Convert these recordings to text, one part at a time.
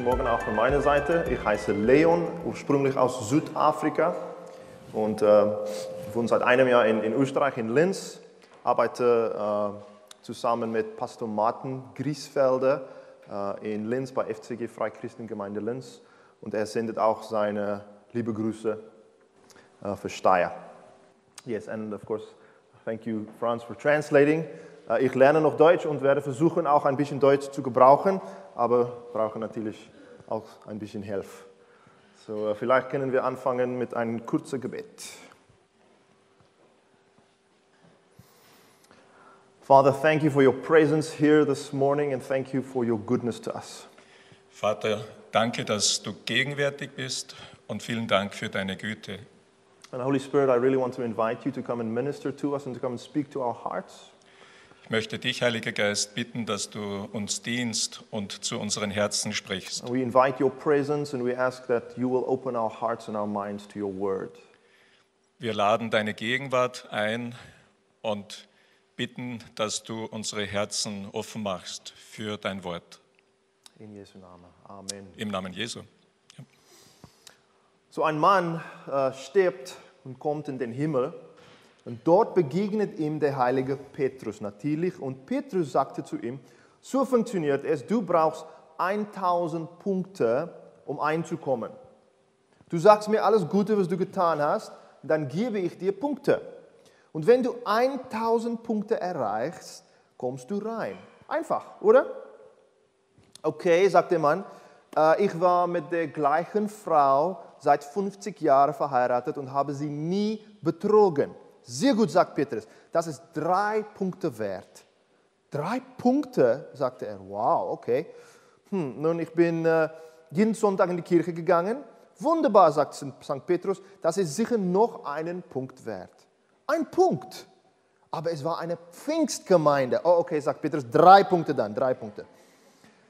Morgen auch von meiner Seite. Ich heiße Leon, ursprünglich aus Südafrika und wohne seit einem Jahr in Österreich, in Linz. Arbeite zusammen mit Pastor Martin Griesfelder in Linz bei FCG Freikirchengemeinde Linz. Und er sendet auch seine liebe Grüße für Steyr. Yes, and of course, thank you, Franz, for translating. Ich lerne noch Deutsch und werde versuchen, auch ein bisschen Deutsch zu gebrauchen, aber brauche natürlich auch ein bisschen Hilfe. So, vielleicht können wir anfangen mit einem kurzen Gebet. Father, thank you for your presence here this morning and thank you for your goodness to us. Vater, danke, dass du gegenwärtig bist und vielen Dank für deine Güte. And Holy Spirit, I really want to invite you to come and minister to us and to come and speak to our hearts. Ich möchte dich, Heiliger Geist, bitten, dass du uns dienst und zu unseren Herzen sprichst. And we invite your presence and we ask that you will open our hearts and our minds to your word. Wir laden deine Gegenwart ein und bitten, dass du unsere Herzen offen machst für dein Wort. In Jesu Namen. Amen. Im Namen Jesu. Ja. So ein Mann stirbt und kommt in den Himmel. Und dort begegnet ihm der heilige Petrus natürlich. Und Petrus sagte zu ihm, so funktioniert es, du brauchst 1000 Punkte, um einzukommen. Du sagst mir alles Gute, was du getan hast, dann gebe ich dir Punkte. Und wenn du 1000 Punkte erreichst, kommst du rein. Einfach, oder? Okay, sagt der Mann, ich war mit der gleichen Frau seit 50 Jahren verheiratet und habe sie nie betrogen. Sehr gut, sagt Petrus, das ist 3 Punkte wert. 3 Punkte, sagte er, wow, okay. Nun, ich bin jeden Sonntag in die Kirche gegangen. Wunderbar, sagt St. Petrus, das ist sicher noch einen Punkt wert. Ein Punkt, aber es war eine Pfingstgemeinde. Oh, okay, sagt Petrus, 3 Punkte dann, 3 Punkte.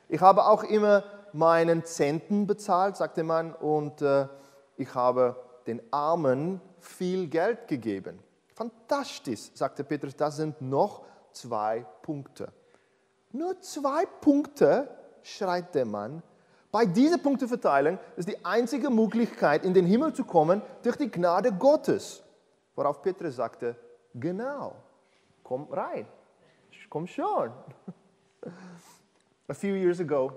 Ich habe auch immer meinen Zehnten bezahlt, sagte der Mann, und ich habe den Armen viel Geld gegeben. Fantastisch, sagte Petrus, das sind noch 2 Punkte. Nur 2 Punkte, schreit der Mann. Bei dieser Punkteverteilung ist die einzige Möglichkeit, in den Himmel zu kommen, durch die Gnade Gottes. Worauf Petrus sagte, genau, komm rein, komm schon. A few years ago,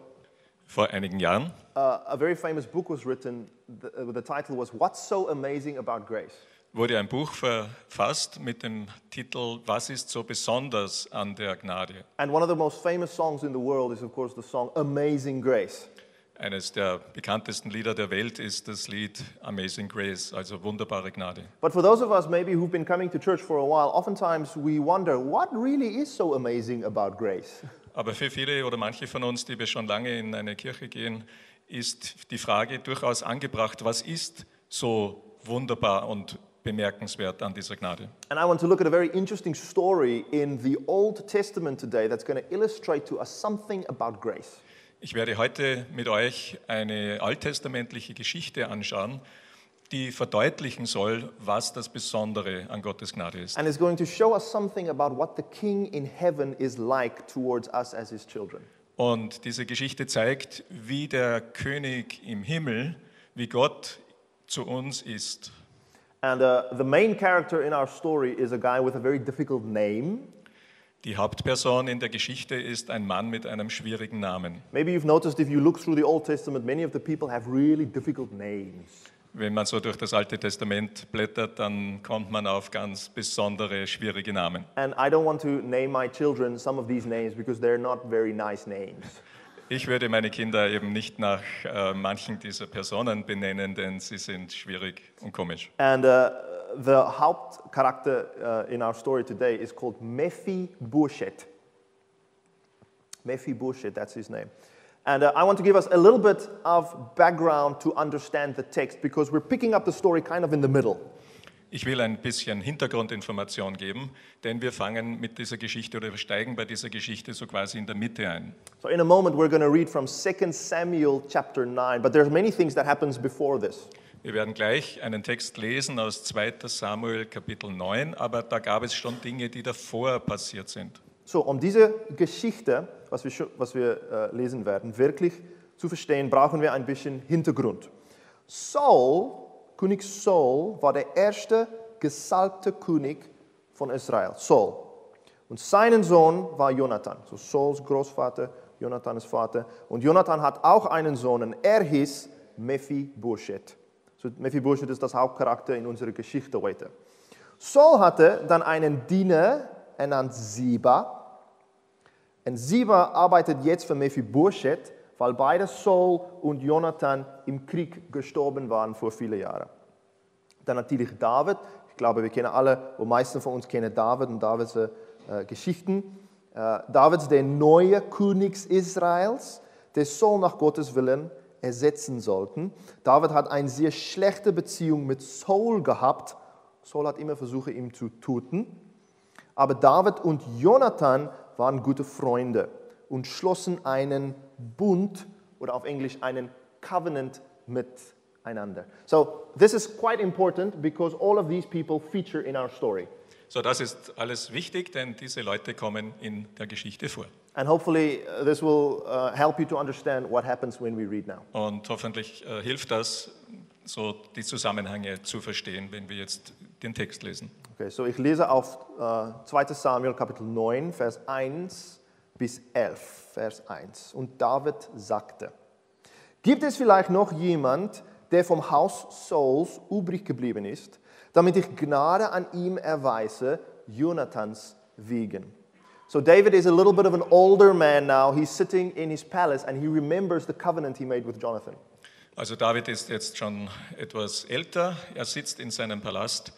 Vor einigen Jahren a very famous book was written, the title was What's So Amazing About Grace? wurde ein Buch verfasst mit dem Titel Was ist so besonders an der Gnade? And one of the most famous songs in the world is of course the song Amazing Grace. Eines der bekanntesten Lieder der Welt ist das Lied Amazing Grace, also wunderbare Gnade. But for those of us maybe who've been coming to church for a while, oftentimes we wonder, what really is so amazing about grace? Aber für viele oder manche von uns, die wir schon lange in eine Kirche gehen, ist die Frage durchaus angebracht, was ist so wunderbar und bemerkenswert an dieser Gnade? And I want to look at a very interesting story in the Old Testament today that's going to illustrate to us something about grace. Ich werde heute mit euch eine alttestamentliche Geschichte anschauen, die verdeutlichen soll, was das Besondere an Gottes Gnade ist. And it's going to show us something about what the King in heaven is like towards us as his children. Und diese Geschichte zeigt, wie der König im Himmel, wie Gott zu uns ist. And the main character in our story is a guy with a very difficult name. Die Hauptperson in der Geschichte ist ein Mann mit einem schwierigen Namen. Maybe you've noticed if you look through the Old Testament, many of the people have really difficult names. Wenn man so durch das Alte Testament blättert, dann kommt man auf ganz besondere, schwierige Namen. And I don't want to name my children some of these names because they're not very nice names. Ich würde meine Kinder eben nicht nach manchen dieser Personen benennen, denn sie sind schwierig und komisch. And the Hauptcharakter in our story today is called Mephi-Boschet. Mephi-Boschet, that's his name. And I want to give us a little bit of background to understand the text because we're picking up the story kind of in the middle. Ich will ein bisschen Hintergrundinformation geben, denn wir fangen mit dieser Geschichte oder wir steigen bei dieser Geschichte so quasi in der Mitte ein. So in a moment we're going to read from 2 Samuel chapter 9, but there's many things that happens before this. Wir werden gleich einen Text lesen aus 2. Samuel Kapitel 9, aber da gab es schon Dinge, die davor passiert sind. So, um diese Geschichte, was wir lesen werden, wirklich zu verstehen, brauchen wir ein bisschen Hintergrund. Saul, König Saul, war der erste gesalbte König von Israel, Saul. Und sein Sohn war Jonathan, so Sauls Großvater, Jonathans Vater. Und Jonathan hat auch einen Sohn, und er hieß Mephi-Boschet. So, Mephi-Boschet ist das Hauptcharakter in unserer Geschichte heute. Saul hatte dann einen Diener, er nannt Siba. Und Siba arbeitet jetzt für Mephi-Boschet, weil beide Saul und Jonathan im Krieg gestorben waren vor vielen Jahren. Dann natürlich David. Ich glaube, wir kennen alle, die meisten von uns kennen David und Davids Geschichten. David ist der neue König Israels, der Saul nach Gottes Willen ersetzen sollte. David hat eine sehr schlechte Beziehung mit Saul gehabt. Saul hat immer versucht, ihn zu töten. Aber David und Jonathan waren gute Freunde und schlossen einen Bund oder auf Englisch einen Covenant miteinander. So this is quite important because all of these people feature in our story. So, das ist alles wichtig, denn diese Leute kommen in der Geschichte vor. And hopefully this will help you to understand what happens when we read now. Und hoffentlich hilft das, so die Zusammenhänge zu verstehen, wenn wir jetzt den Text lesen. Okay, so ich lese auf 2. Samuel Kapitel 9, Vers 1 bis 11, Vers 1. Und David sagte, gibt es vielleicht noch jemand, der vom Haus Sauls übrig geblieben ist, damit ich Gnade an ihm erweise, Jonathans wegen. So David is a little bit of an older man now. He's sitting in his palace and he remembers the covenant he made with Jonathan. Also David ist jetzt schon etwas älter, er sitzt in seinem Palast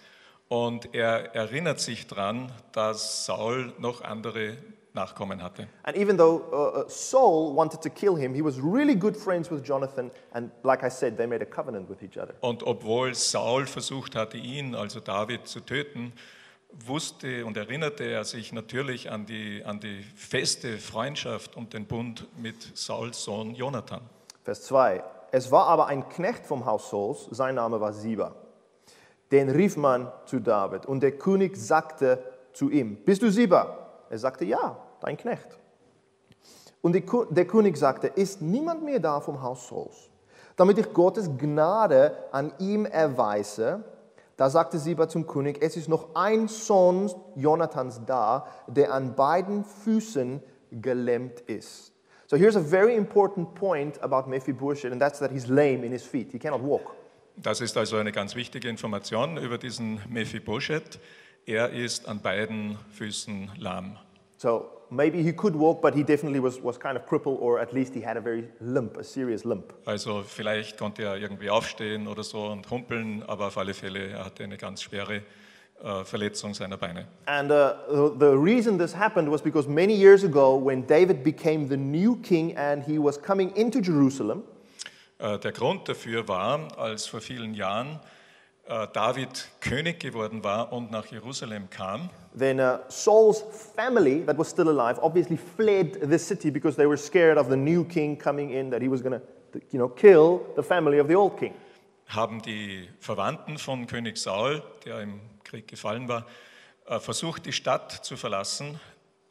und er erinnert sich daran, dass Saul noch andere Nachkommen hatte. And even though Saul wanted to kill him, he was really good friends with Jonathan, and like I said, they made a covenant with each other. Und obwohl Saul versucht hatte, ihn, also David, zu töten, wusste und erinnerte er sich natürlich an die feste Freundschaft und den Bund mit Sauls Sohn Jonathan. Vers 2. Es war aber ein Knecht vom Haus Sauls, sein Name war Siba. Den rief man zu David, und der König sagte zu ihm, bist du Siba? Er sagte, ja, dein Knecht. Und der König sagte, ist niemand mehr da vom Haus Sauls, damit ich Gottes Gnade an ihm erweise? Da sagte Siba zum König, es ist noch ein Sohn Jonathans da, der an beiden Füßen gelähmt ist. So here's a very important point about Mephi-Boschet, and that's that he's lame in his feet. He cannot walk. Das ist also eine ganz wichtige Information über diesen Mephi-Boschet. Er ist an beiden Füßen lahm. So maybe he could walk, but he definitely was kind of crippled, or at least he had a very limp, a serious limp. Also vielleicht konnte er irgendwie aufstehen oder so und humpeln, aber auf alle Fälle, er hatte eine ganz schwere Verletzung seiner Beine. And the reason this happened was because many years ago, when David became the new king and he was coming into Jerusalem, der Grund dafür war, als vor vielen Jahren David König geworden war und nach Jerusalem kam, then Saul's family that was still alive obviously fled the city because they were scared of the new king coming in, that he was going to, kill the family of the old king. haben die Verwandten von König Saul, der im Krieg gefallen war, versucht, die Stadt zu verlassen,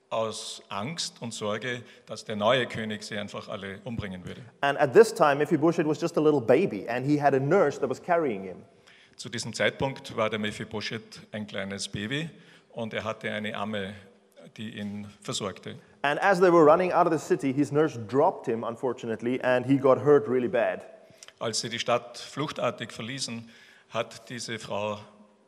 aus Angst und Sorge, dass der neue König sie einfach alle umbringen würde. And at this time, Mephi-Boschet was just a little baby, and he had a nurse that was carrying him. Zu diesem Zeitpunkt war der Mephi-Boschet ein kleines Baby und er hatte eine Amme, die ihn versorgte. And as they were running out of the city, his nurse dropped him, unfortunately, and he got hurt really bad. Als sie die Stadt fluchtartig verließen, hat diese Frau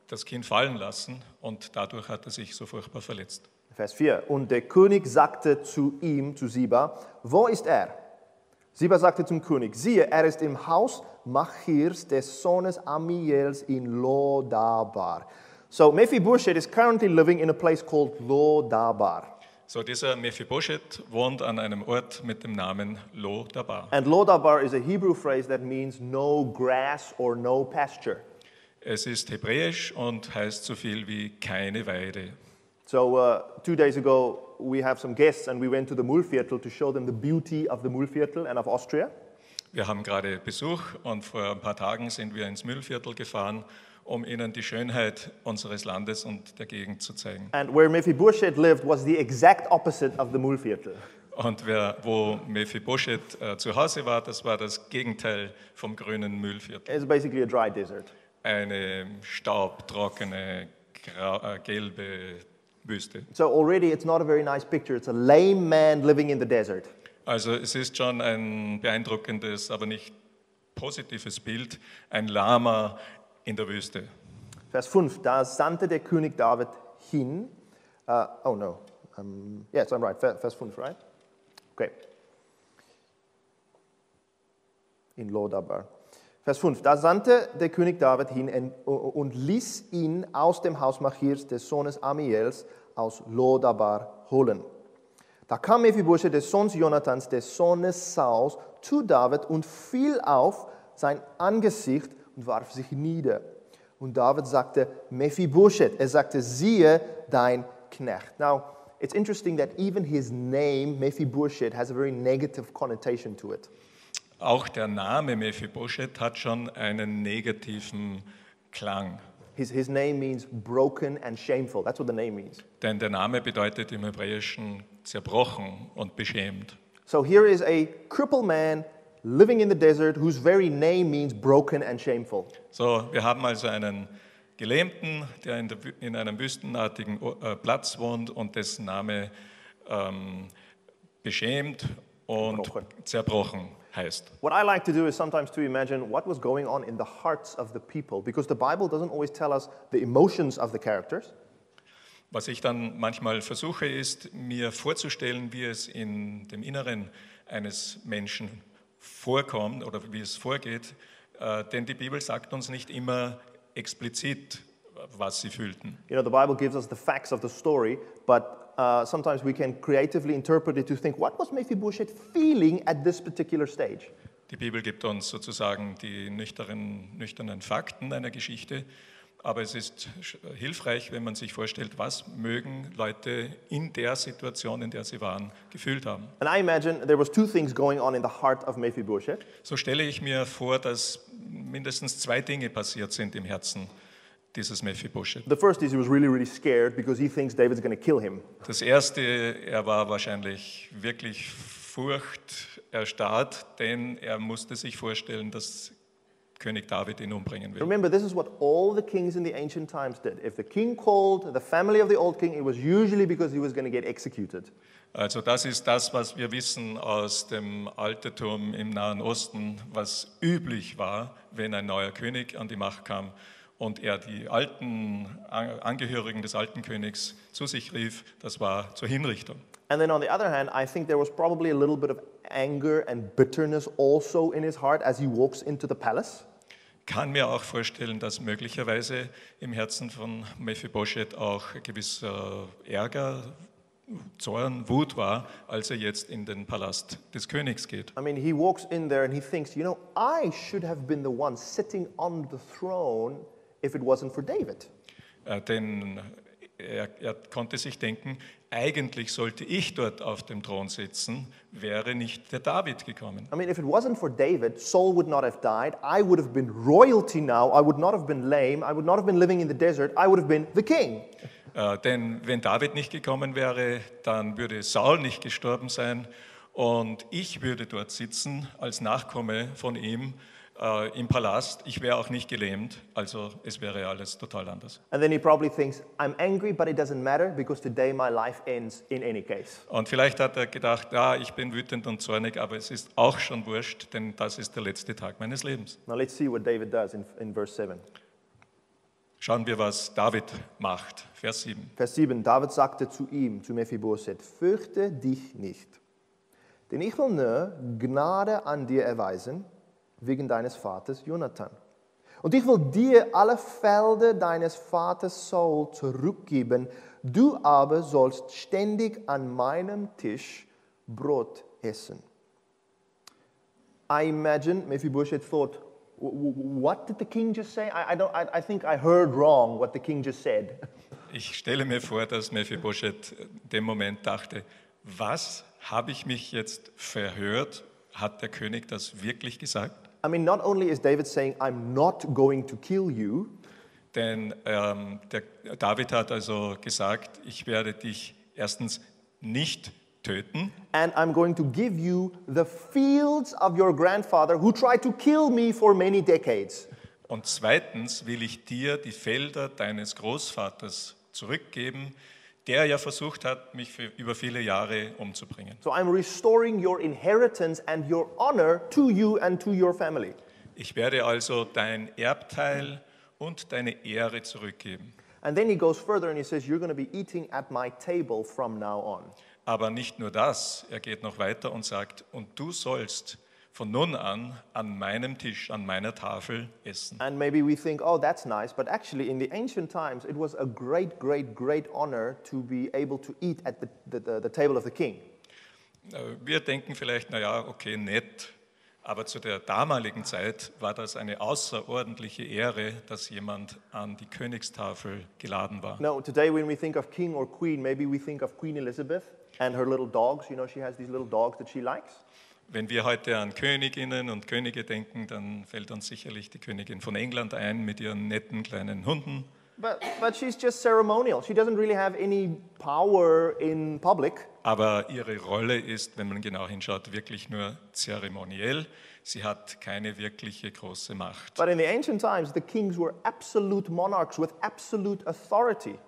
das Kind fallen lassen und dadurch hat er sich so furchtbar verletzt. Vers 4. Und der König sagte zu ihm, zu Siba, wo ist er? Siba sagte zum König, siehe, er ist im Haus Machirs, des Sohnes Amiels in Lodabar. So Mephi-Boschet is currently living in a place called Lodabar. So, dieser Mephi-Boschet wohnt an einem Ort mit dem Namen Lodabar. And Lodabar is a Hebrew phrase that means no grass or no pasture. Es ist hebräisch und heißt so viel wie keine Weide. So 2 days ago, we have some guests and we went to the Mühlviertel to show them the beauty of the Mühlviertel and of Austria. Wir haben gerade Besuch und vor ein paar Tagen sind wir ins Mühlviertel gefahren, um ihnen die Schönheit unseres Landes und der Gegend zu zeigen. And where Mephi-Boschet lived was the exact opposite of the Mühlviertel. Und wo Mephi-Boschet zu Hause war, das war das Gegenteil vom grünen Müllviertel. It's basically a dry desert. Eine staubtrockene, gelbe Wüste. So already it's not a very nice picture. It's a lame man living in the desert. Also es ist schon ein beeindruckendes, aber nicht positives Bild, ein Lama in der Wüste. Vers 5, da sandte der König David hin. Yes, I'm right. Vers 5, right? Okay. In Lodabar. Vers 5, da sandte der König David hin und ließ ihn aus dem Haus Machirs des Sohnes Amiels aus Lodabar holen. Da kam Mephi-Boschet des Sohns Jonathans, des Sohnes Sauls, zu David und fiel auf sein Angesicht und warf sich nieder. Und David sagte, Mephi-Boschet, er sagte, siehe dein Knecht. Now, it's interesting that even his name, Mephi-Boschet, has a very negative connotation to it. Auch der Name Mephi-Boschet hat schon einen negativen Klang. His name means broken and shameful. That's what the name means. Denn der Name bedeutet im Hebräischen zerbrochen und beschämt. So here is a crippled man living in the desert whose very name means broken and shameful. So, wir haben also einen Gelähmten, der in einem wüstenartigen Platz wohnt und dessen Name beschämt und zerbrochen heißt. What I like to do is sometimes to imagine what was going on in the hearts of the people, because the Bible doesn't always tell us the emotions of the characters. Was ich dann manchmal versuche, ist, mir vorzustellen, wie es in dem Inneren eines Menschen vorkommt oder wie es vorgeht, denn die Bibel sagt uns nicht immer explizit, was sie fühlten. You know, the Bible gives us the facts of the story, but sometimes we can creatively interpret it to think, what was Mephi-Boschet feeling at this particular stage? Die Bibel gibt uns sozusagen die nüchternen Fakten einer Geschichte, aber es ist hilfreich, wenn man sich vorstellt, was mögen Leute in der Situation, in der sie waren, gefühlt haben. And I imagine there was two things going on in the heart of Mephi-Boschet. So stelle ich mir vor, dass mindestens zwei Dinge passiert sind im Herzen dieses Mephi-Boschet. The first is he was really, really scared because he thinks David's going to kill him. Das erste, er war wahrscheinlich wirklich furchterstarrt, denn er musste sich vorstellen, dass König David ihn umbringen will. Remember, this is what all the kings in the ancient times did. If the king called the family of the old king, it was usually because he was going to get executed. Also das ist das, was wir wissen aus dem Altertum im Nahen Osten, was üblich war, wenn ein neuer König an die Macht kam und er die alten Angehörigen des alten Königs zu sich rief, das war zur Hinrichtung. And then on the other hand, I think there was probably a little bit of anger and bitterness also in his heart as he walks into the palace. Kann mir auch vorstellen, dass möglicherweise im Herzen von Mephi-Boschet auch gewisser Ärger, Zorn, Wut war, als er jetzt in den Palast des Königs geht. I mean, he walks in there and he thinks, you know, I should have been the one sitting on the throne if it wasn't for David. Denn er konnte sich denken, eigentlich sollte ich dort auf dem Thron sitzen, wäre nicht der David gekommen. I mean, if it wasn't for David, Saul would not have died. I would have been royalty now. I would not have been lame. I would not have been living in the desert. I would have been the king. Denn wenn David nicht gekommen wäre, dann würde Saul nicht gestorben sein und ich würde dort sitzen als Nachkomme von ihm im Palast. Ich wäre auch nicht gelähmt, also es wäre alles total anders. And then he probably thinks, I'm angry, but it doesn't matter because today my life ends in any case. Und vielleicht hat er gedacht, ja, ich bin wütend und zornig, aber es ist auch schon wurscht, denn das ist der letzte Tag meines Lebens. Now let's see what David does in verse 7. Schauen wir, was David macht. Vers 7. Vers 7, David sagte zu ihm, zu Mephi-Boschet, fürchte dich nicht, denn ich will nur Gnade an dir erweisen, wegen deines Vaters Jonathan. Und ich will dir alle Felder deines Vaters Saul zurückgeben, du aber sollst ständig an meinem Tisch Brot essen. I imagine Mephi-Boschet thought, what did the king just say? I think I heard wrong what the king just said. Ich stelle mir vor, dass Mephi-Boschet in dem Moment dachte, was habe ich mich jetzt verhört? Hat der König das wirklich gesagt? I mean, not only is David saying, I'm not going to kill you, denn David hat also gesagt, ich werde dich erstens nicht töten. And I'm going to give you the fields of your grandfather who tried to kill me for many decades. Und zweitens will ich dir die Felder deines Großvaters zurückgeben, der ja versucht hat, mich für über viele Jahre umzubringen. So I'm restoring your inheritance and your honor to you and to your family. Ich werde also dein Erbteil und deine Ehre zurückgeben. And then he goes further and he says, you're going to be eating at my table from now on. Aber nicht nur das, er geht noch weiter und sagt, und du sollst von nun an meinem Tisch, an meiner Tafel essen. And maybe we think, oh, that's nice, but actually in the ancient times, it was a great, great, great honor to be able to eat at the table of the king. Wir denken vielleicht, naja, okay, nett, aber zu der damaligen Zeit war das eine außerordentliche Ehre, dass jemand an die Königstafel geladen war. Now, today when we think of king or queen, maybe we think of Queen Elizabeth and her little dogs. You know, she has these little dogs that she likes. Wenn wir heute an Königinnen und Könige denken, dann fällt uns sicherlich die Königin von England ein mit ihren netten kleinen Hunden. But she's just ceremonial. She doesn't really have any power in public. Aber ihre Rolle ist, wenn man genau hinschaut, wirklich nur zeremoniell. Sie hat keine wirkliche große Macht. But in the ancient times, the kings were absolute monarchs with absolute authority.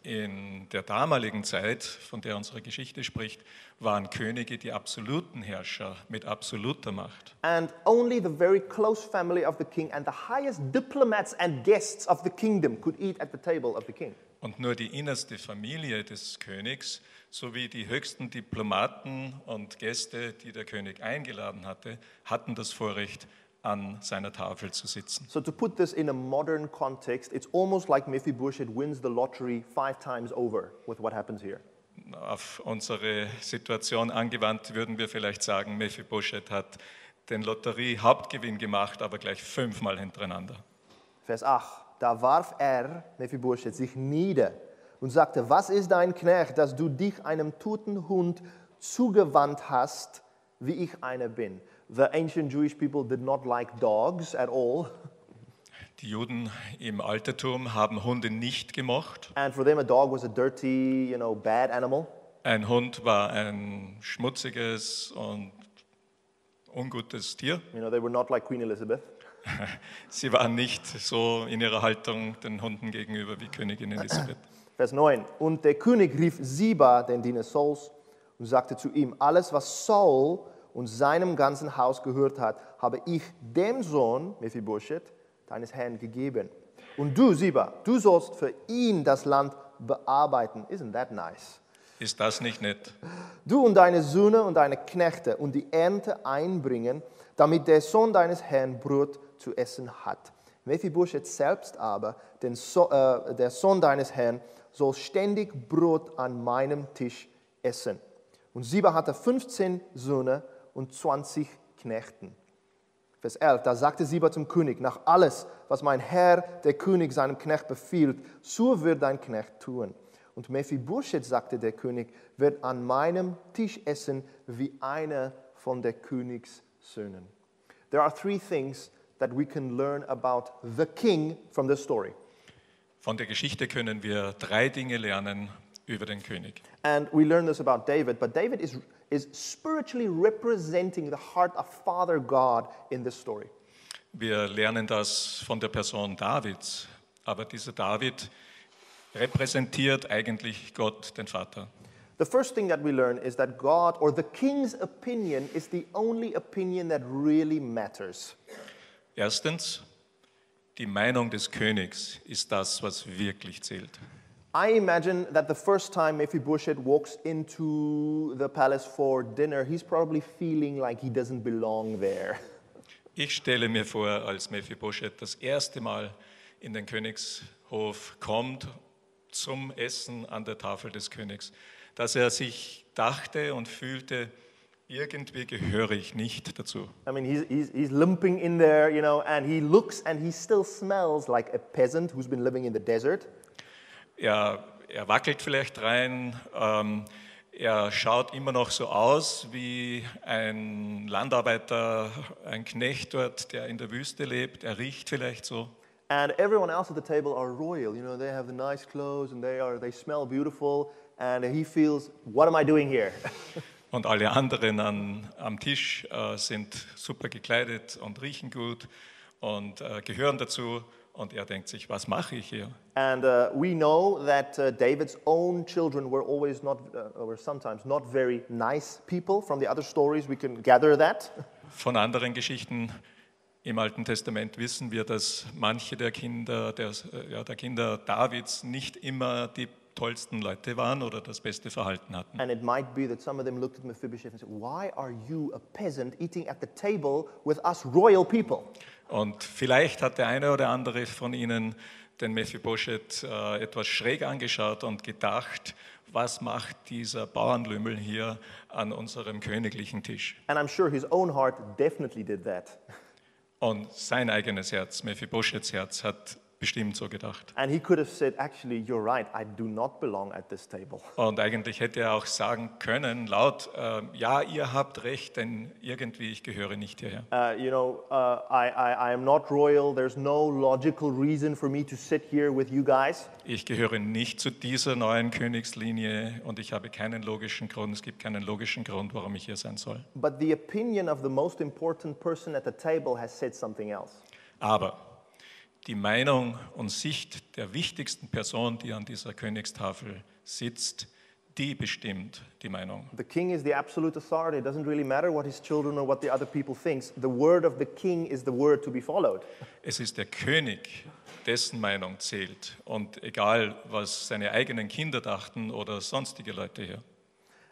In der damaligen Zeit, von der unsere Geschichte spricht, waren Könige die absoluten Herrscher mit absoluter Macht. And only the very close family of the king and the highest diplomats and guests of the kingdom could eat at the table of the king. Und nur die innerste Familie des Königs sowie die höchsten Diplomaten und Gäste, die der König eingeladen hatte, hatten das Vorrecht, an seiner Tafel zu sitzen. So to put this in a modern context, it's almost like Mephi-Boschet wins the lottery 5 times over with what happens here. Auf unsere Situation angewandt würden wir vielleicht sagen, Mephi-Boschet hat den Lotterie-Hauptgewinn gemacht, aber gleich 5-mal hintereinander. Vers 8. Da warf Mephi-Boschet, sich nieder und sagte, was ist dein Knecht, dass du dich einem toten Hund zugewandt hast, wie ich einer bin? The ancient Jewish people did not like dogs at all. Die Juden im Altertum haben Hunde nicht gemocht. And for them a dog was a dirty, bad animal. Ein Hund war ein schmutziges und ungutes Tier. They were not like Queen Elizabeth. Sie waren nicht so in ihrer Haltung den Hunden gegenüber wie Königin Elisabeth. Vers 9. Und der König rief Siba, den Diener Sauls, und sagte zu ihm, alles, was Saul und seinem ganzen Haus gehört hat, habe ich dem Sohn, Mephi-Boschet, deines Herrn gegeben. Und du, Siba, du sollst für ihn das Land bearbeiten. Isn't that nice? Ist das nicht nett? Du und deine Söhne und deine Knechte und die Ernte einbringen, damit der Sohn deines Herrn Brot zu essen hat. Mephi-Boschet selbst aber, der Sohn deines Herrn, soll ständig Brot an meinem Tisch essen. Und Siba hatte 15 Söhne und 20 Knechten. Vers 11, da sagte Siba zum König, nach alles, was mein Herr, der König, seinem Knecht befiehlt, so wird dein Knecht tun. Und Mephi-Boschet, sagte der König, wird an meinem Tisch essen wie einer von der Königssöhnen. There are 3 things that we can learn about the king from this story. Von der Geschichte können wir 3 Dinge lernen über den König. And we learn this about David, but David is spiritually representing the heart of Father God in this story. Wir lernen das von der Person Davids, aber dieser David repräsentiert eigentlich Gott, den Vater. The first thing that we learn is that God, or the king's opinion, is the only opinion that really matters. Erstens, die Meinung des Königs ist das, was wirklich zählt. I imagine that the first time Mephi-Boschet walks into the palace for dinner, he's probably feeling like he doesn't belong there. Ich stelle mir vor, als Mephi-Boschet das erste Mal in den Königshof kommt, zum Essen an der Tafel des Königs, dass er sich dachte und fühlte, irgendwie gehöre ich nicht dazu. I mean, he's limping in there, and he looks and he still smells like a peasant who's been living in the desert. Er wackelt vielleicht rein, er schaut immer noch so aus wie ein Landarbeiter, ein Knecht dort, der in der Wüste lebt. Er riecht vielleicht so. And everyone else at the table are royal. They have the nice clothes and they smell beautiful. and he feels, what am I doing here? Und alle anderen am Tisch sind super gekleidet und riechen gut und gehören dazu. Und er denkt sich, was mache ich hier? And we know that David's own children were always not, or sometimes not very nice people. From the other stories we can gather that. Von anderen Geschichten im Alten Testament wissen wir, dass manche der Kinder Davids nicht immer die tollsten Leute waren oder das beste Verhalten hatten. And it might be that some of them looked at Mephi-Boschet and said, why are you a peasant eating at the table with us royal people? Und vielleicht hat der eine oder andere von ihnen den Mephi-Boschet etwas schräg angeschaut und gedacht, was macht dieser Bauernlümmel hier an unserem königlichen Tisch? And I'm sure his own heart definitely did that. Und sein eigenes Herz, Mephi-Boschets Herz, hat bestimmt so gedacht. And he could have said, actually, you're right, I do not belong at this table. Und eigentlich hätte er auch sagen können, laut, ja, ihr habt recht, denn irgendwie ich gehöre nicht hierher. I am not royal, there's no logical reason for me to sit here with you guys. Ich gehöre nicht zu dieser neuen Königslinie und ich habe keinen logischen Grund, es gibt keinen logischen Grund, warum ich hier sein soll. But the opinion of the most important person at the table has said something else. Aber die Meinung und Sicht der wichtigsten Person, die an dieser Königstafel sitzt, die bestimmt die Meinung. The king is the absolute authority. It doesn't really matter what his children or what the other people think. The word of the king is the word to be followed. Es ist der König, dessen Meinung zählt. Und egal, was seine eigenen Kinder dachten oder sonstige Leute hier.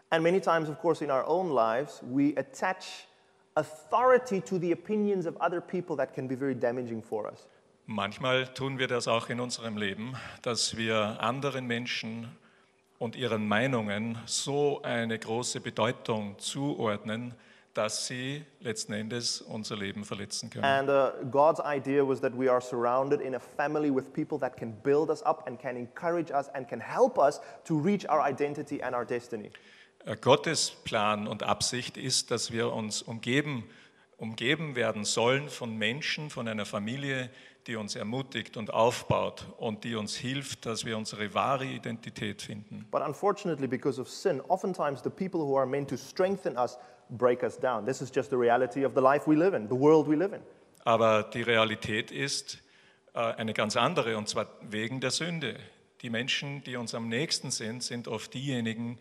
And many times, of course, in our own lives, we attach authority to the opinions of other people that can be very damaging for us. Manchmal tun wir das auch in unserem Leben, dass wir anderen Menschen und ihren Meinungen so eine große Bedeutung zuordnen, dass sie letzten Endes unser Leben verletzen können. And God's idea was that we are surrounded in a family with people that can build us up and can encourage us and can help us to reach our identity and our destiny. Gottes Plan und Absicht ist, dass wir uns umgeben werden sollen von Menschen, von einer Familie, die uns ermutigt und aufbaut und die uns hilft, dass wir unsere wahre Identität finden. But unfortunately, because of sin, oftentimes the people who are meant to strengthen us break us down. This is just the reality of the life we live in, the world we live in. Aber die Realität ist eine ganz andere, und zwar wegen der Sünde. Die Menschen, die uns am nächsten sind, sind oft diejenigen,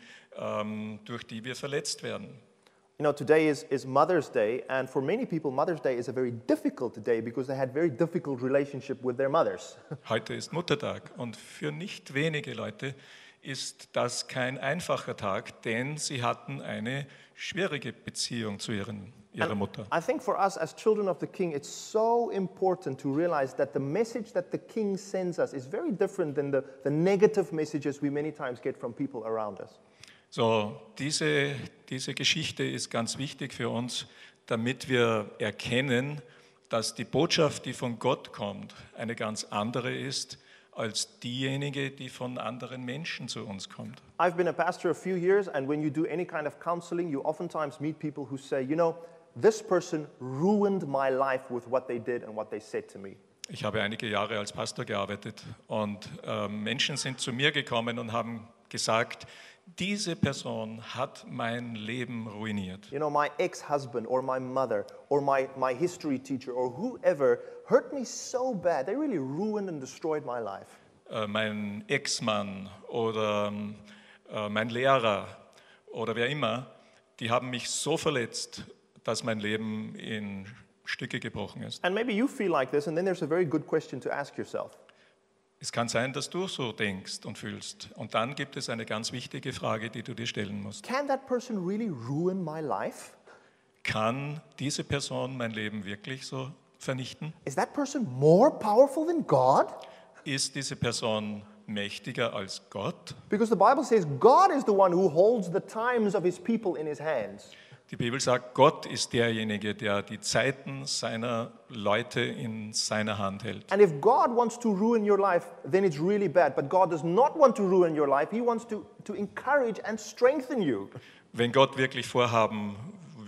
durch die wir verletzt werden. You know, today is Mother's Day, and for many people, Mother's Day is a very difficult day because they had very difficult relationship with their mothers. Heute ist Muttertag und für nicht wenige Leute ist das kein einfacher Tag, denn sie hatten eine schwierige Beziehung zu ihrer Mutter. I think for us as children of the King, it's so important to realize that the message that the King sends us is very different than the negative messages we many times get from people around us. So, diese Geschichte ist ganz wichtig für uns, damit wir erkennen, dass die Botschaft, die von Gott kommt, eine ganz andere ist als diejenige, die von anderen Menschen zu uns kommt. I've been a pastor a few years, and when you do any kind of counseling, you oftentimes meet people who say, you know, this person ruined my life with what they did and what they said to me. Ich habe einige Jahre als Pastor gearbeitet und Menschen sind zu mir gekommen und haben gesagt, diese Person hat mein Leben ruiniert. You know, my ex-husband or my mother or my history teacher or whoever hurt me so bad. They really ruined and destroyed my life. Mein Ex-Mann oder mein Lehrer oder wer immer, die haben mich so verletzt, dass mein Leben in Stücke gebrochen ist. And maybe you feel like this, and then there's a very good question to ask yourself. Es kann sein, dass du so denkst und fühlst. Und dann gibt es eine ganz wichtige Frage, die du dir stellen musst. Can that person really ruin my life? Kann diese Person mein Leben wirklich so vernichten? Is that person more powerful than God? Ist diese Person mächtiger als Gott? Because the Bible says God is the one who holds the times of his people in his hands. Die Bibel sagt, Gott ist derjenige, der die Zeiten seiner Leute in seiner Hand hält. And if God wants to ruin your life, then it's really bad. But God does not want to ruin your life. He wants to encourage and strengthen you. Wenn Gott wirklich vorhaben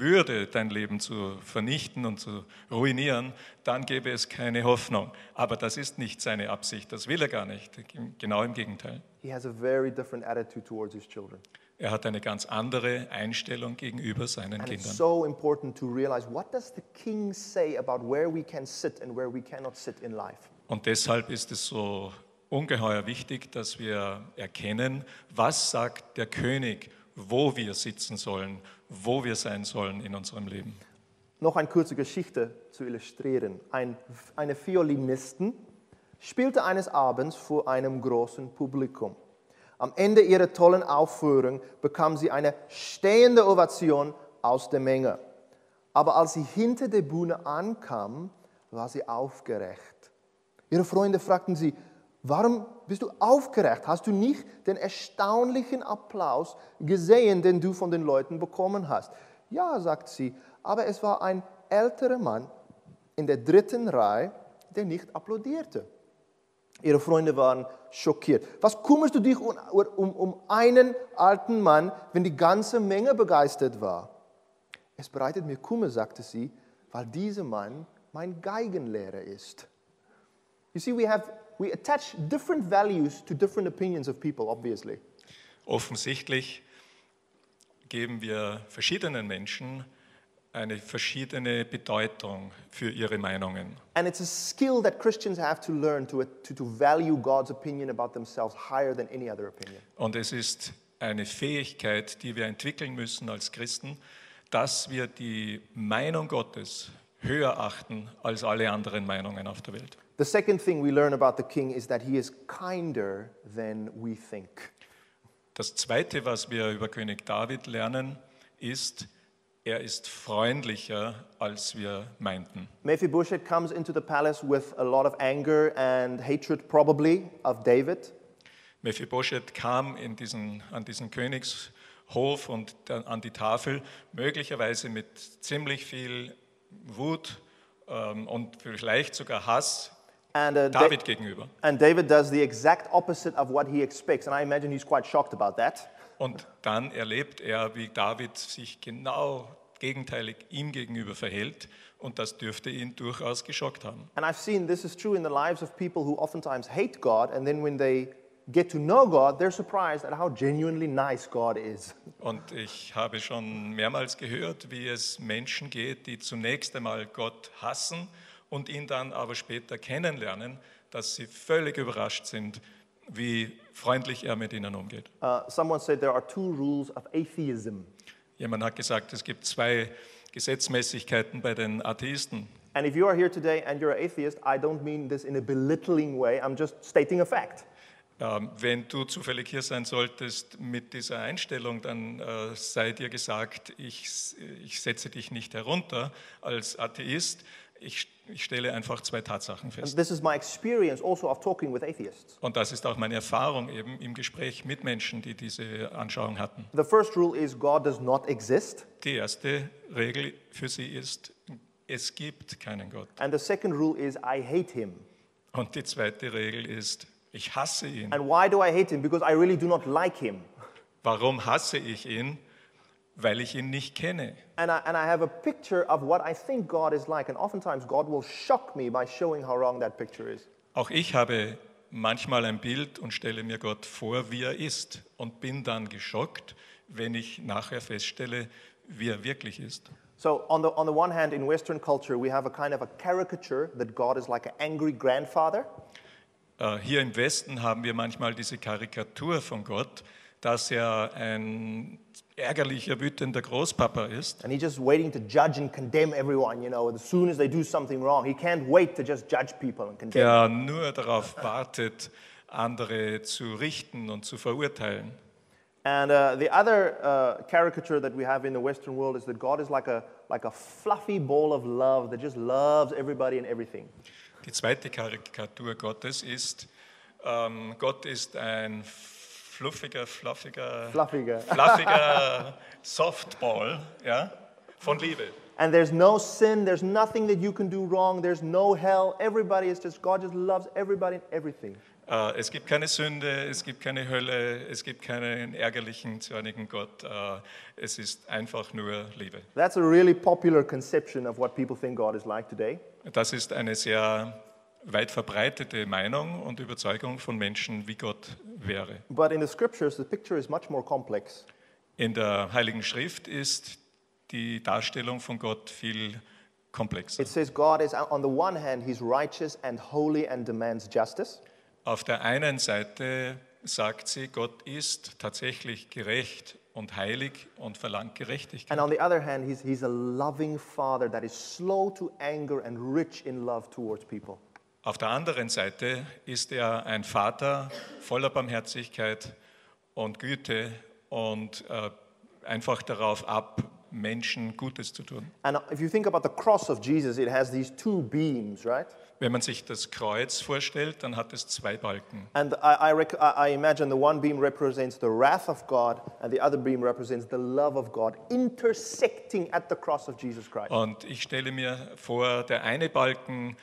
würde, dein Leben zu vernichten und zu ruinieren, dann gäbe es keine Hoffnung. Aber das ist nicht seine Absicht, das will er gar nicht. Genau im Gegenteil. He has a very different attitude towards his children. Er hat eine ganz andere Einstellung gegenüber seinen And it's Kindern. so important to realize, what does the king say about where we can sit and where we cannot sit in life? Und deshalb ist es so ungeheuer wichtig, dass wir erkennen, was sagt der König, wo wir sitzen sollen, wo wir sein sollen in unserem Leben. Noch eine kurze Geschichte zu illustrieren. Eine Violinistin spielte eines Abends vor einem großen Publikum. Am Ende ihrer tollen Aufführung bekam sie eine stehende Ovation aus der Menge. Aber als sie hinter der Bühne ankam, war sie aufgeregt. Ihre Freunde fragten sie, warum bist du aufgeregt? Hast du nicht den erstaunlichen Applaus gesehen, den du von den Leuten bekommen hast? Ja, sagt sie, aber es war ein älterer Mann in der 3. Reihe, der nicht applaudierte. Ihre Freunde waren schockiert. Was kümmerst du dich um einen alten Mann, wenn die ganze Menge begeistert war? Es bereitet mir Kummer, sagte sie, weil dieser Mann mein Geigenlehrer ist. You see, we attach different values to different opinions of people, obviously. Offensichtlich geben wir verschiedenen Menschen eine verschiedene Bedeutung für ihre Meinungen. And it's a skill that Christians have to learn to value God's opinion about themselves higher than any other opinion. Und es ist eine Fähigkeit, die wir entwickeln müssen als Christen, dass wir die Meinung Gottes höher achten als alle anderen Meinungen auf der Welt. The second thing we learn about the king is that he is kinder than we think. Das Zweite, was wir über König David lernen, ist, er ist freundlicher, als wir meinten. Mephi-Boschet comes into the palace with a lot of anger and hatred probably of David. Mephi-Boschet kam an diesen Königshof und an die Tafel, möglicherweise mit ziemlich viel Wut und vielleicht sogar Hass David gegenüber. And David does the exact opposite of what he expects, and I imagine he's quite shocked about that. Und dann erlebt er, wie David sich genau gegenteilig ihm gegenüber verhält, und das dürfte ihn durchaus geschockt haben. And I've seen this is true in the lives of people who oftentimes hate God, and then when they get to know God, they're surprised at how genuinely nice God is. Und ich habe schon mehrmals gehört, wie es Menschen geht, die zunächst einmal Gott hassen und ihn dann aber später kennenlernen, dass sie völlig überrascht sind, wie freundlich er mit ihnen umgeht. Someone said there are 2 rules of atheism. Jemand hat gesagt, es gibt 2 Gesetzmäßigkeiten bei den Atheisten. And if you are here today and you're an atheist, I don't mean this in a belittling way, I'm just stating a fact. Wenn du zufällig hier sein solltest mit dieser Einstellung, dann sei dir gesagt, ich setze dich nicht herunter als Atheist. Ich stelle einfach 2 Tatsachen fest. And this is my experience also of talking with atheists. Und das ist auch meine Erfahrung eben im Gespräch mit Menschen, die diese Anschauung hatten. The first rule is God does not exist. Die erste Regel für sie ist, es gibt keinen Gott. And the second rule is I hate him. Und die zweite Regel ist, ich hasse ihn. And why do I hate him? Because I really do not like him. Warum hasse ich ihn? Weil ich ihn nicht kenne. And I have a picture of what I think God is like. And oftentimes God will shock me by showing how wrong that picture is. Auch ich habe manchmal ein Bild und stelle mir Gott vor, wie er ist. Und bin dann geschockt, wenn ich nachher feststelle, wie er wirklich ist. So on the one hand, in Western culture, we have a kind of a caricature that God is like an angry grandfather. Hier im Westen haben wir manchmal diese Karikatur von Gott, dass er ein ärgerlicher, wütender Großpapa ist. And he's just waiting to judge and condemn everyone, you know, as soon as they do something wrong. He can't wait to just judge people and condemn. Der nur darauf wartet, andere zu richten und zu verurteilen. And the other caricature that we have in the Western world is that God is like a fluffy ball of love that just loves everybody and everything. Die zweite Karikatur Gottes ist, Gott ist ein fluffiger Softball, ja, von Liebe. And there's no sin, there's nothing that you can do wrong, there's no hell. Everybody is just, God just loves everybody and everything. Es gibt keine Sünde, es gibt keine Hölle, es gibt keinen ärgerlichen, zornigen Gott. Es ist einfach nur Liebe. That's a really popular conception of what people think God is like today. Das ist eine sehr weit verbreitete Meinung und Überzeugung von Menschen, wie Gott wäre. But in the scriptures, the picture is much more complex. In der Heiligen Schrift ist die Darstellung von Gott viel komplexer. It says God is, on the one hand, he's righteous and holy and demands justice. Auf der einen Seite sagt sie, Gott ist tatsächlich gerecht und heilig und verlangt Gerechtigkeit. And on the other hand, he's a loving father that is slow to anger and rich in love towards people. Auf der anderen Seite ist er ein Vater voller Barmherzigkeit und Güte und einfach darauf ab, Menschen Gutes zu tun. And if you think about the cross of Jesus, it has these two beams, right? Wenn man sich das Kreuz vorstellt, dann hat es zwei Balken. And I imagine the one beam represents the wrath of God and the other beam represents the love of God intersecting at the cross of Jesus Christ. Und ich stelle mir vor, der eine Balken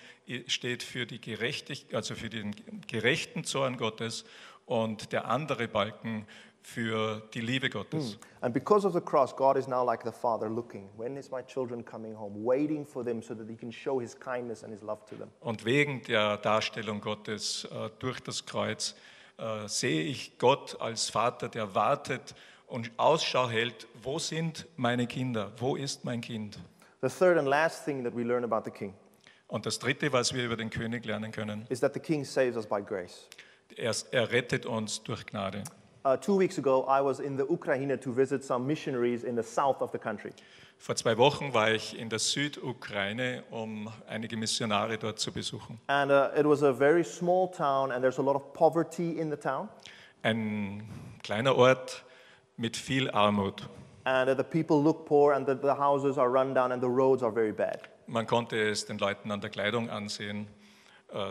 steht für die Gerechtigkeit, also für den gerechten Zorn Gottes, und der andere Balken für die Liebe Gottes. And because of the cross, God is now like the father looking. When is my children coming home? Waiting for them so that he can show his kindness and his love to them. Und wegen der Darstellung Gottes durch das Kreuz sehe ich Gott als Vater, der wartet und Ausschau hält, wo sind meine Kinder, wo ist mein Kind? The third and last thing that we learn about the king Und das Dritte, was wir über den König lernen können, is that the king saves us by grace. er rettet uns durch Gnade. 2 weeks ago, I was in the Ukraine to visit some missionaries in the south of the country. Vor 2 Wochen war ich in der Südukraine, um einige Missionare dort zu besuchen. And it was a very small town, and there's a lot of poverty in the town. Ein kleiner Ort mit viel Armut. And the people look poor, and the houses are run down, and the roads are very bad. Man konnte es den Leuten an der Kleidung ansehen.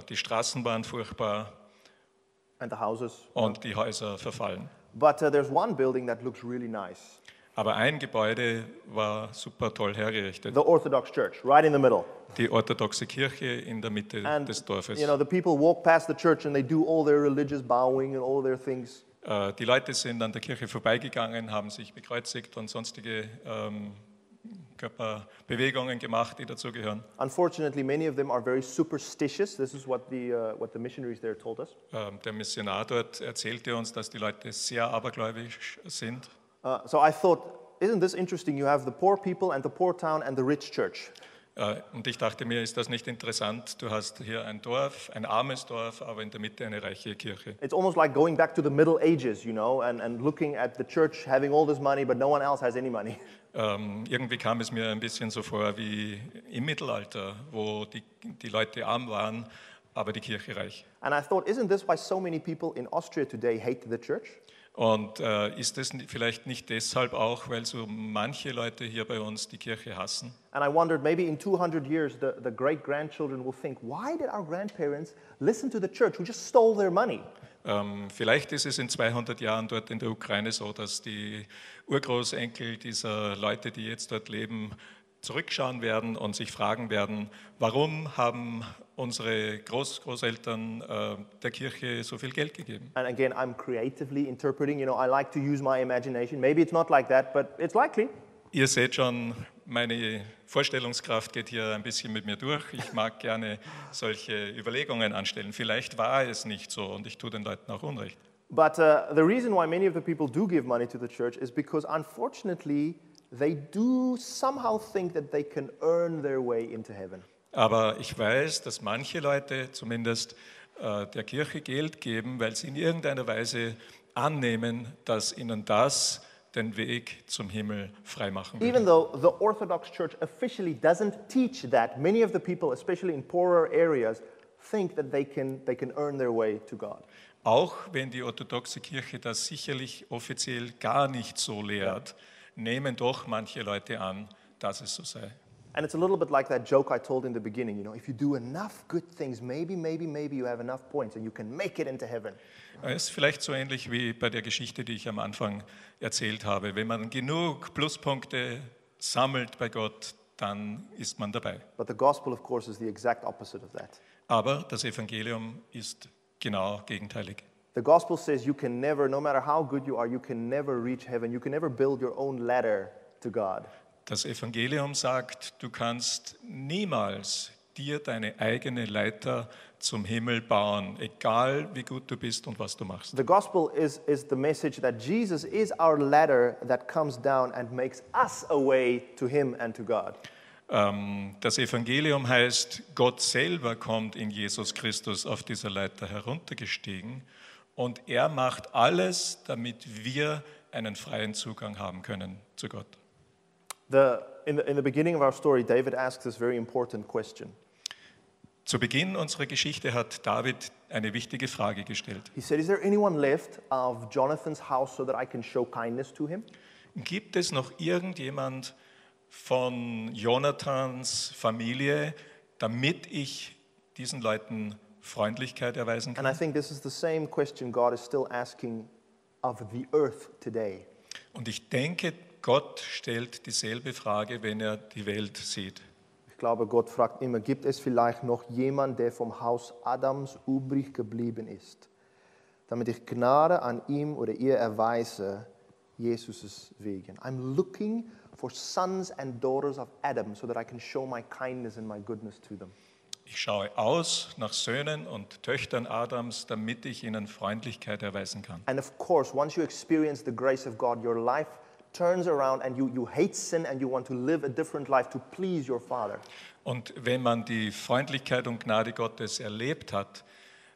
Die Straßen waren furchtbar And the houses. und die Häuser verfallen. But there's one building that looks really nice. Aber ein Gebäude war super toll hergerichtet. The Orthodox Church, right in the middle. Die orthodoxe Kirche in der Mitte And, des Dorfes. you know, the people walk past the church and they do all their religious bowing and all their things. Die Leute sind an der Kirche vorbeigegangen, haben sich bekreuzigt und sonstige Körperbewegungen gemacht, die dazugehören. Unfortunately, many of them are very superstitious. This is what the missionaries there told us. Der Missionar dort erzählte uns, dass die Leute sehr abergläubisch sind. So I thought, isn't this interesting? You have the poor people and the poor town and the rich church. Und ich dachte mir, ist das nicht interessant? Du hast hier ein Dorf, ein armes Dorf, aber in der Mitte eine reiche Kirche. It's almost like going back to the Middle Ages, you know, and looking at the church having all this money, but no one else has any money. Irgendwie kam es mir ein bisschen so vor wie im Mittelalter, wo die Leute arm waren, aber die Kirche reich. And I thought, isn't this why so many people in Austria today hate the church? Und ist es vielleicht nicht deshalb auch, weil so manche Leute hier bei uns die Kirche hassen? And I wondered, maybe in 200 years, the great-grandchildren will think, why did our grandparents listen to the church who just stole their money? Vielleicht ist es in 200 Jahren dort in der Ukraine so, dass die Urgroßenkel dieser Leute, die jetzt dort leben, zurückschauen werden und sich fragen werden, warum haben unsere Großeltern der Kirche so viel Geld gegeben? And again, I'm creatively interpreting, you know, I like to use my imagination. Maybe it's not like that, but it's likely. Ihr seht schon, meine Vorstellungskraft geht hier ein bisschen mit mir durch. Ich mag gerne solche Überlegungen anstellen. Vielleicht war es nicht so und ich tue den Leuten auch Unrecht. But the reason why many of the people do give money to the church is because, unfortunately, they do somehow think that they can earn their way into heaven. Aber ich weiß, dass manche Leute zumindest der Kirche Geld geben, weil sie in irgendeiner Weise annehmen, dass ihnen das den Weg zum Himmel freimachen Even würde. though the Orthodox Church officially doesn't teach that, many of the people, especially in poorer areas, think that they can earn their way to God. Auch wenn die orthodoxe Kirche das sicherlich offiziell gar nicht so lehrt, nehmen doch manche Leute an, dass es so sei. And it's a little bit like that joke I told in the beginning, you know, if you do enough good things, maybe you have enough points and you can make it into heaven. Es ist vielleicht so ähnlich wie bei der Geschichte, die ich am Anfang erzählt habe. Wenn man genug Pluspunkte sammelt bei Gott, dann ist man dabei. But the gospel, of course, is the exact opposite of that. Aber das Evangelium ist genau gegenteilig. The gospel says you can never, no matter how good you are, you can never reach heaven. You can never build your own ladder to God. Das Evangelium sagt, du kannst niemals dir deine eigene Leiter zum Himmel bauen, egal wie gut du bist und was du machst. The gospel is the message that Jesus is our ladder that comes down and makes us a way to him and to God. Das Evangelium heißt, Gott selber kommt in Jesus Christus auf dieser Leiter heruntergestiegen und er macht alles, damit wir einen freien Zugang haben können zu Gott. In the beginning of our story, David asks this very important question. Zu Beginn unserer Geschichte hat David eine wichtige Frage gestellt. He said, is there anyone left of Jonathan's house so that I can show kindness to him? Gibt es noch irgendjemand von Jonathans Familie, damit ich diesen Leuten Freundlichkeit erweisen And I kann? think this is the same question God is still asking of the earth today. Und ich denke, Gott stellt dieselbe Frage, wenn er die Welt sieht. Ich glaube, Gott fragt immer, gibt es vielleicht noch jemand, der vom Haus Adams übrig geblieben ist, damit ich Gnade an ihm oder ihr erweise, Jesus' wegen. I'm looking for sons and daughters of Adam so that I can show my kindness and my goodness to them. Ich schaue aus nach Söhnen und Töchtern Adams, damit ich ihnen Freundlichkeit erweisen kann. And of course, once you experience the grace of God, your life turns around and you hate sin and you want to live a different life to please your Father. Und wenn man die Freundlichkeit und Gnade Gottes erlebt hat,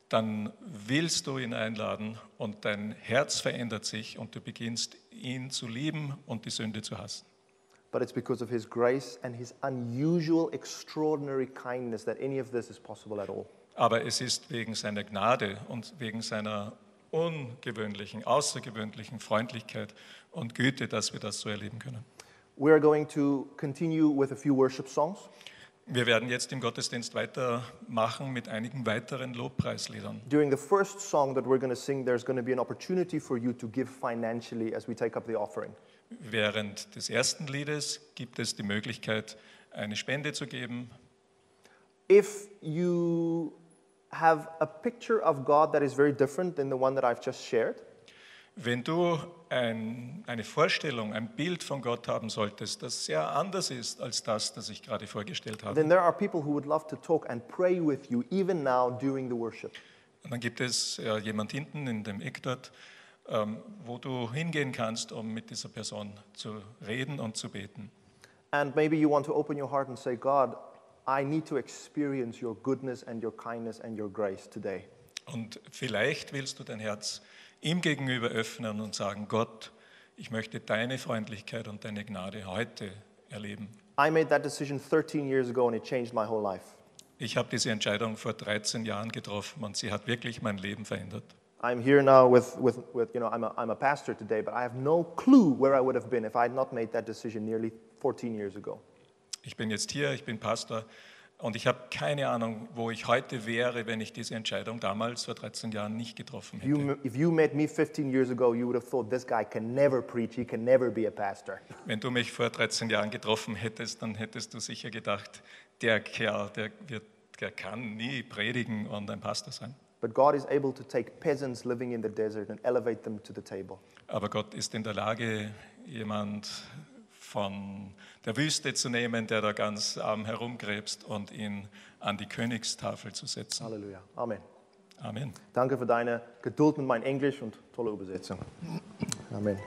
dann willst du ihn einladen und dein Herz verändert sich und du beginnst ihn zu lieben und die Sünde zu hassen. But it's because of his grace and his unusual, extraordinary kindness that any of this is possible at all. Aber es ist wegen seiner Gnade und wegen seiner ungewöhnlichen, außergewöhnlichen Freundlichkeit und Güte, dass wir das so erleben können. We are going to continue with a few worship songs. Wir werden jetzt im Gottesdienst weitermachen mit einigen weiteren Lobpreisliedern. During the first song that we're going to sing, there's going to be an opportunity for you to give financially as we take up the offering. Während des ersten Liedes gibt es die Möglichkeit, eine Spende zu geben. If you have a picture of God that is very different than the one that I've just shared, Wenn du eine Vorstellung, ein Bild von Gott haben solltest, das sehr anders ist als das ich gerade vorgestellt habe, then there are people who would love to talk and pray with you even now during the worship. und dann gibt es jemand hinten in dem Eck dort, wo du hingehen kannst, um mit dieser Person zu reden und zu beten. And maybe you want to open your heart and say, God, I need to experience your goodness and your kindness and your grace today. Und vielleicht willst du dein Herz ihm gegenüber öffnen und sagen, Gott, ich möchte deine Freundlichkeit und deine Gnade heute erleben. I made that decision 13 years ago and it changed my whole life. Ich habe diese Entscheidung vor 13 Jahren getroffen und sie hat wirklich mein Leben verändert. I'm here now with I'm a pastor today, but I have no clue where I would have been if I had not made that decision nearly 14 years ago. Ich bin jetzt hier, ich bin Pastor und ich habe keine Ahnung, wo ich heute wäre, wenn ich diese Entscheidung damals vor 13 Jahren nicht getroffen hätte. If you met me 15 years ago, you would have thought this guy can never preach, he can never be a pastor. Wenn du mich vor 13 Jahren getroffen hättest, dann hättest du sicher gedacht, der Kerl, der kann nie predigen und ein Pastor sein. But God is able to take peasants living in the desert and elevate them to the table. Aber Gott ist in der Lage, jemand von der Wüste zu nehmen, der da ganz arm herumkrebst und ihn an die Königstafel zu setzen. Halleluja. Amen. Amen. Danke für deine Geduld mit meinem Englisch und tolle Übersetzung. Amen.